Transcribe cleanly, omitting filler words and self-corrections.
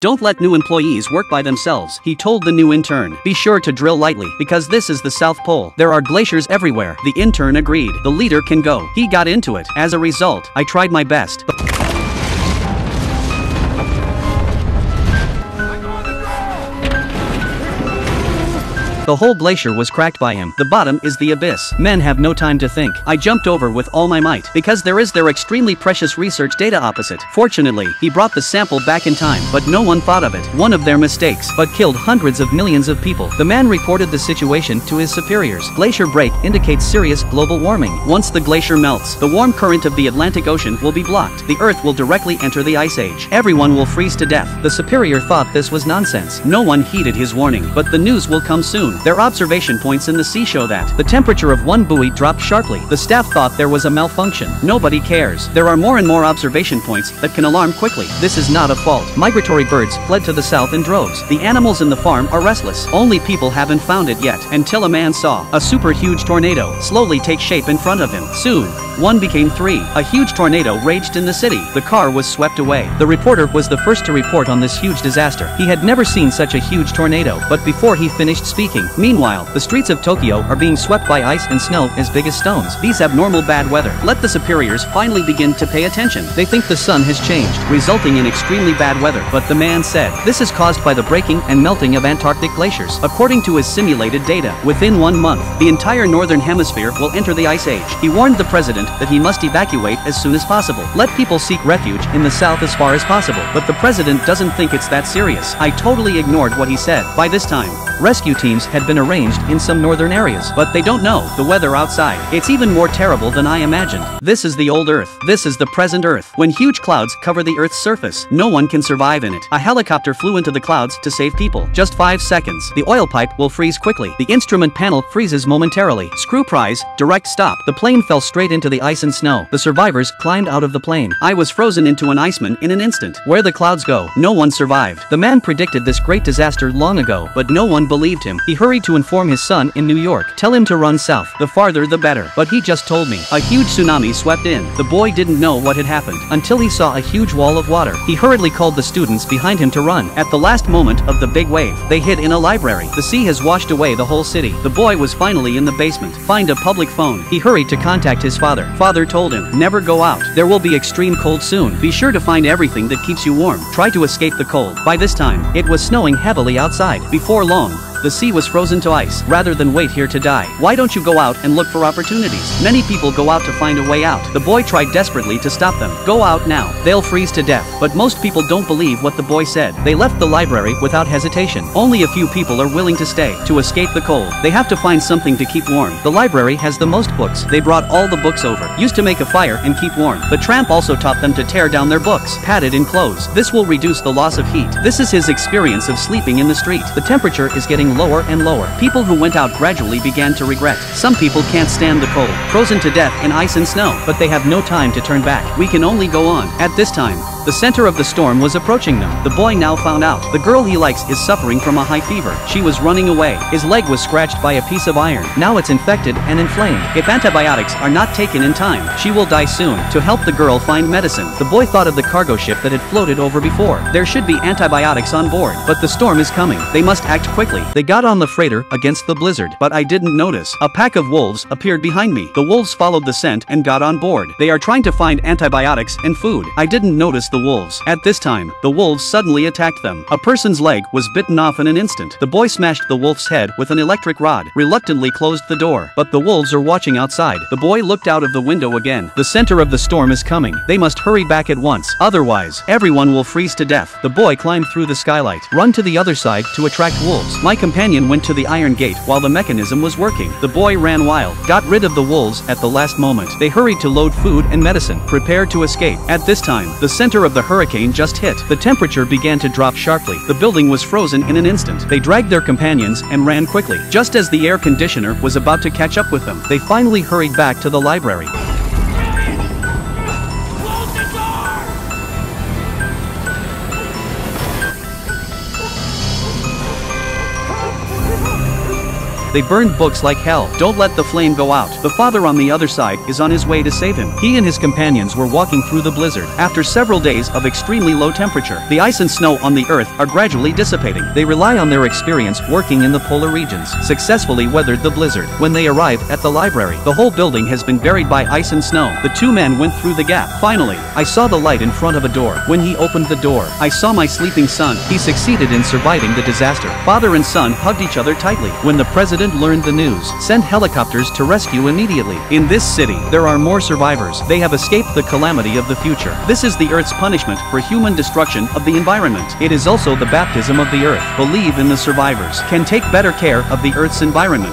Don't let new employees work by themselves, he told the new intern. Be sure to drill lightly, because this is the South Pole. There are glaciers everywhere. The intern agreed. The leader can go. He got into it. As a result, I tried my best. The whole glacier was cracked by him. The bottom is the abyss. Men have no time to think. I jumped over with all my might, because there is their extremely precious research data opposite. Fortunately, he brought the sample back in time, but no one thought of it. One of their mistakes, but killed hundreds of millions of people. The man reported the situation to his superiors. Glacier break indicates serious global warming. Once the glacier melts, the warm current of the Atlantic Ocean will be blocked. The Earth will directly enter the Ice Age. Everyone will freeze to death. The superior thought this was nonsense. No one heeded his warning, but the news will come soon. Their observation points in the sea show that the temperature of one buoy dropped sharply. The staff thought there was a malfunction. Nobody cares. There are more and more observation points that can alarm quickly. This is not a fault. Migratory birds fled to the south in droves. The animals in the farm are restless. Only people haven't found it yet, until a man saw a super huge tornado slowly take shape in front of him. Soon, one became three. A huge tornado raged in the city. The car was swept away. The reporter was the first to report on this huge disaster. He had never seen such a huge tornado, but before he finished speaking, meanwhile, the streets of Tokyo are being swept by ice and snow as big as stones. These abnormal bad weather. Let the superiors finally begin to pay attention. They think the sun has changed, resulting in extremely bad weather, but the man said, this is caused by the breaking and melting of Antarctic glaciers. According to his simulated data, within 1 month, the entire northern hemisphere will enter the Ice Age. He warned the president that he must evacuate as soon as possible. Let people seek refuge in the south as far as possible. But the president doesn't think it's that serious. I totally ignored what he said. By this time, rescue teams had been arranged in some northern areas, but they don't know the weather outside. It's even more terrible than I imagined. This is the old Earth. This is the present Earth. When huge clouds cover the Earth's surface, no one can survive in it. A helicopter flew into the clouds to save people. Just 5 seconds. The oil pipe will freeze quickly. The instrument panel freezes momentarily. Screw prize, direct stop. The plane fell straight into the ice and snow. The survivors climbed out of the plane. I was frozen into an iceman in an instant. Where the clouds go, no one survived. The man predicted this great disaster long ago, but no one believed him. He hurried to inform his son in New York. Tell him to run south. The farther the better. But he just told me. A huge tsunami swept in. The boy didn't know what had happened until he saw a huge wall of water. He hurriedly called the students behind him to run. At the last moment of the big wave, they hid in a library. The sea has washed away the whole city. The boy was finally in the basement. Find a public phone. He hurried to contact his father. Father told him, never go out. There will be extreme cold soon. Be sure to find everything that keeps you warm. Try to escape the cold. By this time, it was snowing heavily outside. Before long, the sea was frozen to ice. Rather than wait here to die, why don't you go out and look for opportunities? Many people go out to find a way out. The boy tried desperately to stop them. Go out now. They'll freeze to death. But most people don't believe what the boy said. They left the library without hesitation. Only a few people are willing to stay. To escape the cold, they have to find something to keep warm. The library has the most books. They brought all the books over. Used to make a fire and keep warm. The tramp also taught them to tear down their books, padded in clothes. This will reduce the loss of heat. This is his experience of sleeping in the street. The temperature is getting lower and lower. People who went out gradually began to regret. Some people can't stand the cold, frozen to death in ice and snow, but they have no time to turn back. We can only go on. At this time, the center of the storm was approaching them. The boy now found out the girl he likes is suffering from a high fever. She was running away. His leg was scratched by a piece of iron. Now it's infected and inflamed. If antibiotics are not taken in time, she will die soon. To help the girl find medicine, the boy thought of the cargo ship that had floated over before. There should be antibiotics on board, but the storm is coming. They must act quickly. They got on the freighter against the blizzard, but I didn't notice. A pack of wolves appeared behind me. The wolves followed the scent and got on board. They are trying to find antibiotics and food. I didn't notice the wolves. At this time, the wolves suddenly attacked them. A person's leg was bitten off in an instant. The boy smashed the wolf's head with an electric rod, reluctantly closed the door. But the wolves are watching outside. The boy looked out of the window again. The center of the storm is coming. They must hurry back at once. Otherwise, everyone will freeze to death. The boy climbed through the skylight. Run to the other side to attract wolves. My companion went to the iron gate while the mechanism was working. The boy ran wild, got rid of the wolves at the last moment. They hurried to load food and medicine, prepared to escape. At this time, the center of the hurricane just hit. The temperature began to drop sharply. The building was frozen in an instant. They dragged their companions and ran quickly. Just as the air conditioner was about to catch up with them, they finally hurried back to the library. They burned books like hell. Don't let the flame go out. The father on the other side is on his way to save him. He and his companions were walking through the blizzard. After several days of extremely low temperature, the ice and snow on the earth are gradually dissipating. They rely on their experience working in the polar regions, successfully weathered the blizzard. When they arrived at the library, the whole building has been buried by ice and snow. The two men went through the gap. Finally, I saw the light in front of a door. When he opened the door, I saw my sleeping son. He succeeded in surviving the disaster. Father and son hugged each other tightly. When the president learned the news, send helicopters to rescue immediately. In this city, there are more survivors. They have escaped the calamity of the future. This is the Earth's punishment for human destruction of the environment. It is also the baptism of the Earth. Believe in the survivors. Can take better care of the Earth's environment.